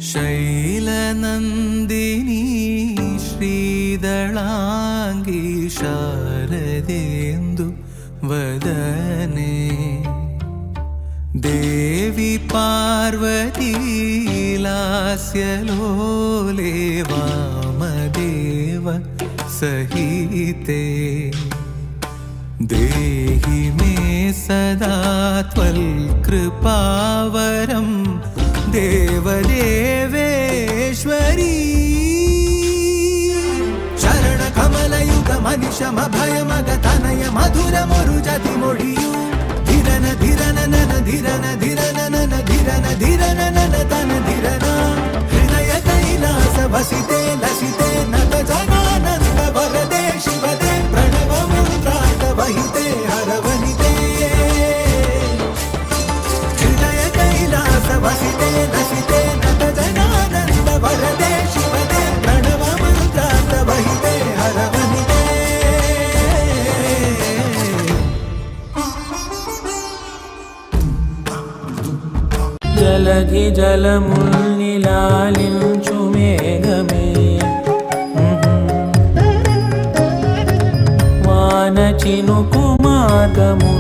शैलनन्दिनी श्रीदलाङ्गी शारदेन्दु वदने देवी पार्वती लास्यलोले वामदेव सहिते देहि मे सदा त्वल्कृपावरं देवदेवेश्वरी शरणकमलयुगमनिशमभयमगतनय मधुरमुरुजति मोडियु धिरन धिरन नन धिरन धिरन नन धिरन धिरन नन तन धिरन हृदय कैलास वसिते लसिते नत जगानन्द वरदे शिवदे प्रणव मन्त्रार्थ वहिते हरवनिते हृदय कैलास वसिते लसिते नत जगानन्द वरदे शिवदे प्रणव मन्त्रार्थ वहिते हरवनिते జలధి జలముల్నిలాలించు మేఘమే వాన చినుకు మార్గము